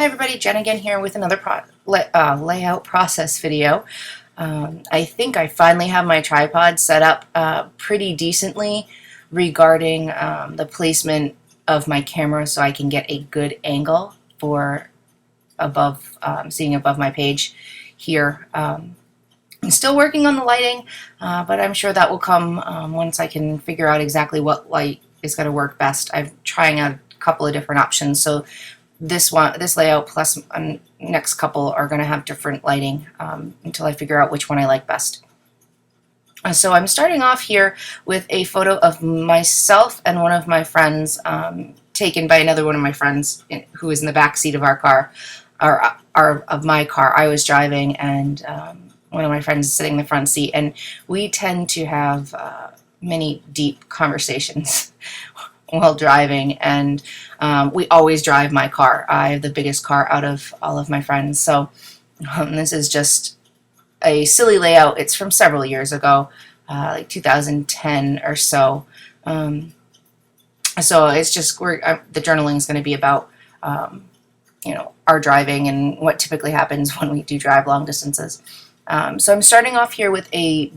Hi everybody, Jen again here with another layout process video. I think I finally have my tripod set up pretty decently regarding the placement of my camera so I can get a good angle for seeing above my page here. I'm still working on the lighting, but I'm sure that will come once I can figure out exactly what light is going to work best. I'm trying out a couple of different options, so this layout plus next couple are going to have different lighting until I figure out which one I like best. So I'm starting off here with a photo of myself and one of my friends, taken by another one of my friends who is in the back seat of our car, or of my car. I was driving, and one of my friends is sitting in the front seat, and we tend to have many deep conversations while driving, and we always drive my car. I have the biggest car out of all of my friends, so this is just a silly layout. It's from several years ago, like 2010 or so. So it's just the journaling is going to be about our driving and what typically happens when we do drive long distances. So I'm starting off here with the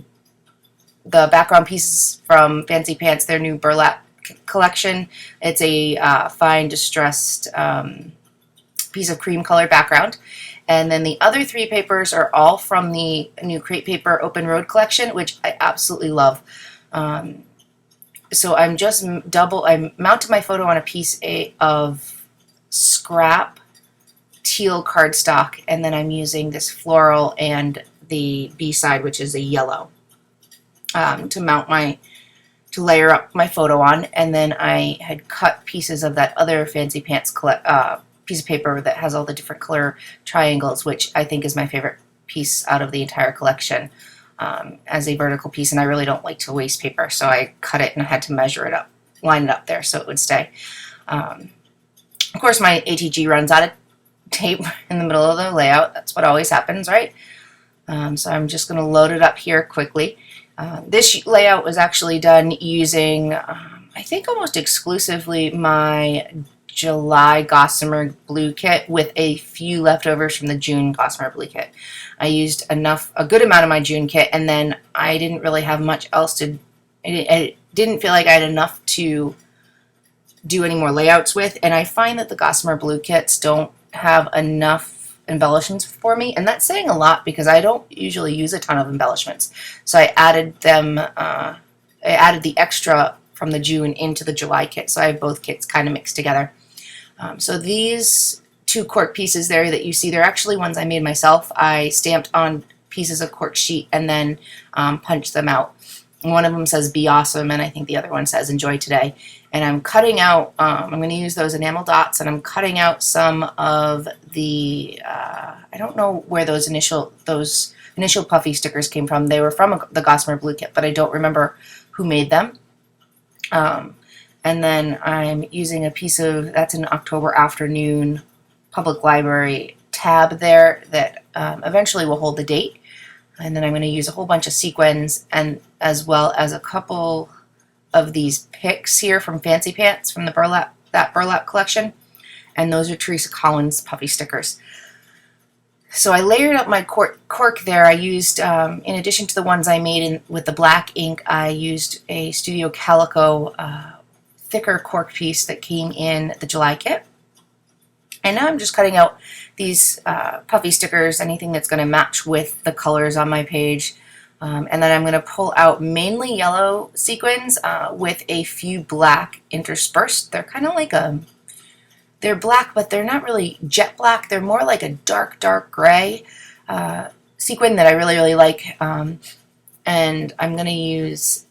background pieces from Fancy Pants, their new burlap collection. It's a fine distressed piece of cream color background, and then the other three papers are all from the new Crate Paper Open Road collection, which I absolutely love. So I'm just I mounted my photo on a piece of scrap teal cardstock, and then I'm using this floral and the B side, which is a yellow, to layer up my photo on. And then I had cut pieces of that other Fancy Pants piece of paper that has all the different color triangles, which I think is my favorite piece out of the entire collection, as a vertical piece, and I really don't like to waste paper, so I cut it and I had to measure it up, line it up there so it would stay. Of course, my ATG runs out of tape in the middle of the layout. That's what always happens, right? So I'm just going to load it up here quickly. This layout was actually done using, I think almost exclusively, my July Gossamer Blue kit with a few leftovers from the June Gossamer Blue kit. I used a good amount of my June kit, and then I didn't really have much else I didn't feel like I had enough to do any more layouts with, and I find that the Gossamer Blue kits don't have enough embellishments for me, and that's saying a lot because I don't usually use a ton of embellishments. So I added I added the extra from the June into the July kit, so I have both kits kind of mixed together. So these two cork pieces there that you see, they're actually ones I made myself. I stamped on pieces of cork sheet and then punched them out. And one of them says "Be Awesome," and I think the other one says "Enjoy Today." And I'm cutting out, I'm going to use those enamel dots, and I'm cutting out some of the, I don't know where those initial puffy stickers came from. They were from the Gossamer Blue kit, but I don't remember who made them. And then I'm using a piece of, that's an October Afternoon Public Library tab there that eventually will hold the date. And then I'm going to use a whole bunch of sequins, and as well as a couple of these picks here from Fancy Pants from the burlap collection, and those are Teresa Collins puffy stickers. So I layered up my cork there. I used, in addition to the ones I made with the black ink, I used a Studio Calico thicker cork piece that came in the July kit. And now I'm just cutting out these puffy stickers, anything that's going to match with the colors on my page. And then I'm going to pull out mainly yellow sequins with a few black interspersed. They're kind of like they're black, but they're not really jet black. They're more like a dark gray sequin that I really like. And I'm going to use,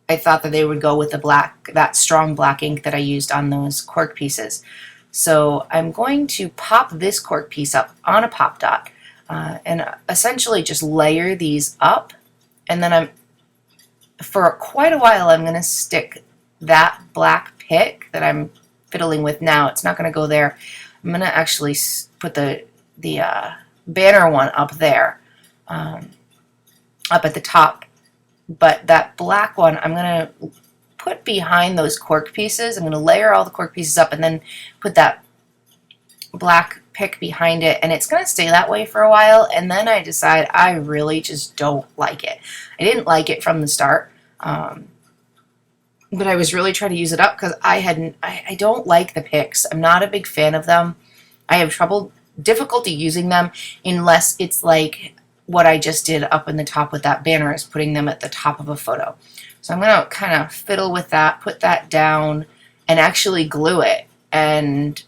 I thought that they would go with that strong black ink that I used on those cork pieces. So I'm going to pop this cork piece up on a pop dot and essentially just layer these up. And then for quite a while, I'm going to stick that black pick that I'm fiddling with now. It's not going to go there. I'm going to actually put the banner one up there, up at the top. But that black one, I'm going to put behind those cork pieces. I'm going to layer all the cork pieces up and then put that black pick behind it, and it's going to stay that way for a while, and then I decide I really just don't like it. I didn't like it from the start, but I was really trying to use it up because I don't like the picks. I'm not a big fan of them. I have difficulty using them unless it's like what I just did up in the top with that banner, is putting them at the top of a photo. So I'm going to kind of fiddle with that, put that down, and actually glue it. And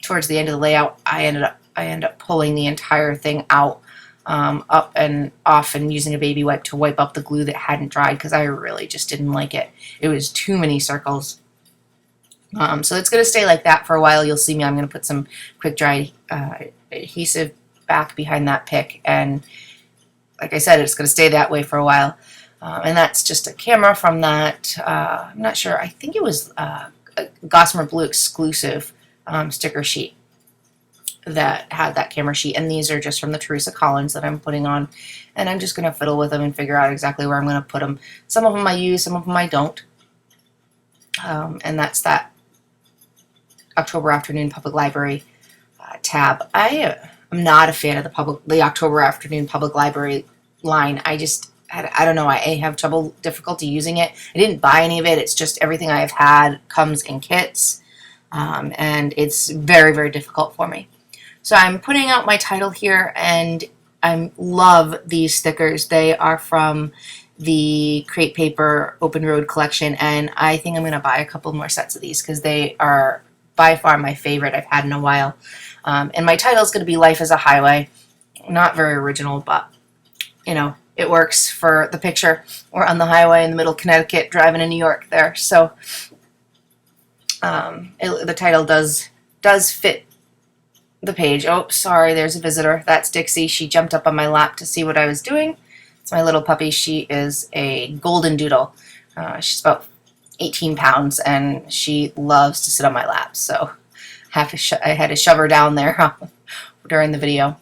towards the end of the layout, I end up pulling the entire thing out, up and off, and using a baby wipe to wipe up the glue that hadn't dried, because I really just didn't like it. It was too many circles. So it's going to stay like that for a while. You'll see me. I'm going to put some quick dry adhesive back behind that pick, and like I said, it's going to stay that way for a while. And that's just a camera from that. I'm not sure. I think it was a Gossamer Blue exclusive sticker sheet that had that camera sheet, and these are just from the Teresa Collins that I'm putting on, and I'm just going to fiddle with them and figure out exactly where I'm going to put them. Some of them I use, some of them I don't. And that's that October Afternoon Public Library tab. I am not a fan of the October Afternoon Public Library line. I don't know, I have difficulty using it. I didn't buy any of it. It's just everything I've had comes in kits, and it's very, very difficult for me. So I'm putting out my title here, and I love these stickers. They are from the Crate Paper Open Road collection, and I think I'm going to buy a couple more sets of these because they are by far my favorite I've had in a while. And my title is going to be Life is a Highway. Not very original, but you know, it works for the picture. We're on the highway in the middle of Connecticut driving to New York there. So the title does fit the page. Oh, sorry, there's a visitor. That's Dixie. She jumped up on my lap to see what I was doing. It's my little puppy. She is a golden doodle. She's about 18 pounds, and she loves to sit on my lap. So I had to shove her down there during the video.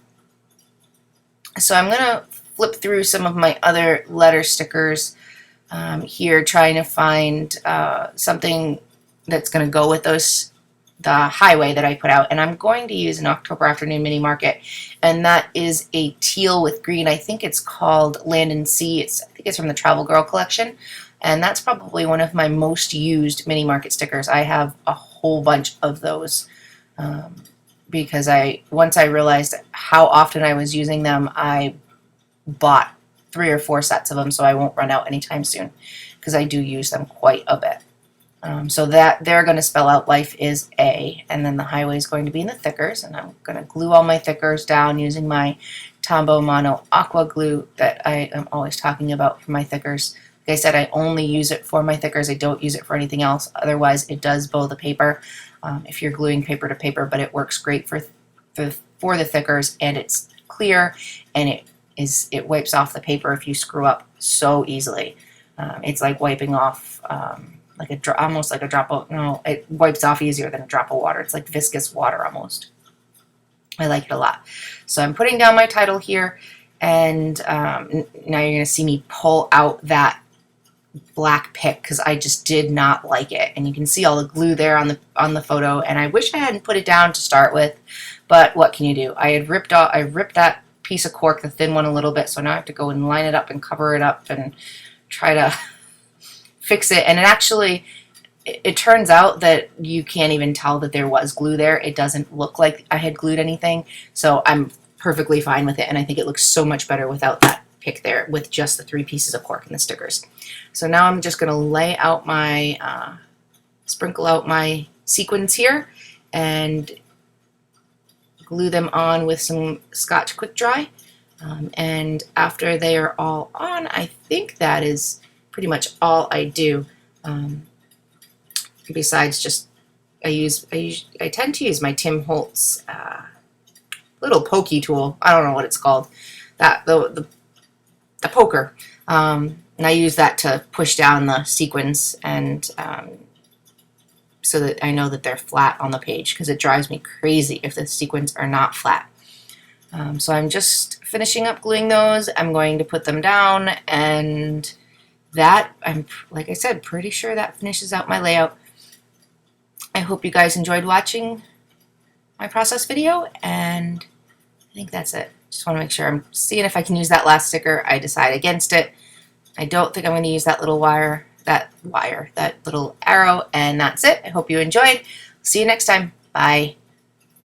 So I'm going to flip through some of my other letter stickers here, trying to find something that's going to go with the highway that I put out. And I'm going to use an October Afternoon Mini Market, and that is a teal with green. I think it's called Land and Sea. I think it's from the Travel Girl collection, and that's probably one of my most used Mini Market stickers. I have a whole bunch of those because once I realized how often I was using them, I bought 3 or 4 sets of them, so I won't run out anytime soon, because I do use them quite a bit. So that they're going to spell out Life is A, and then the highway is going to be in the thickers, and I'm going to glue all my thickers down using my Tombow Mono Aqua Glue that I am always talking about for my thickers. Like I said, I only use it for my thickers. I don't use it for anything else. Otherwise, it does bow the paper if you're gluing paper to paper, but it works great for the thickers, and it's clear, and it wipes off the paper if you screw up so easily. It's like wiping off almost like a drop of, no, it wipes off easier than a drop of water. It's like viscous water almost. I like it a lot. So I'm putting down my title here, and now you're going to see me pull out that black pick because I just did not like it. And you can see all the glue there on the photo, and I wish I hadn't put it down to start with, but what can you do? I ripped that piece of cork, the thin one, a little bit, so now I have to go and line it up and cover it up and try to fix it. And it turns out that you can't even tell that there was glue there. It doesn't look like I had glued anything, so I'm perfectly fine with it, and I think it looks so much better without that pick there, with just the 3 pieces of cork and the stickers. So now I'm just going to lay out sprinkle out my sequins here and glue them on with some Scotch Quick Dry. And after they are all on, I think that is pretty much all I do. Besides just, I tend to use my Tim Holtz little pokey tool. I don't know what it's called. The poker. And I use that to push down the sequins, and so that I know that they're flat on the page, because it drives me crazy if the sequins are not flat. So I'm just finishing up gluing those. I'm going to put them down, and that, like I said, pretty sure that finishes out my layout. I hope you guys enjoyed watching. my process video, and I think that's it. Just want to make sure. I'm seeing if I can use that last sticker. I decide against it. I don't think I'm going to use that little that little arrow, and that's it. I hope you enjoyed. See you next time. Bye.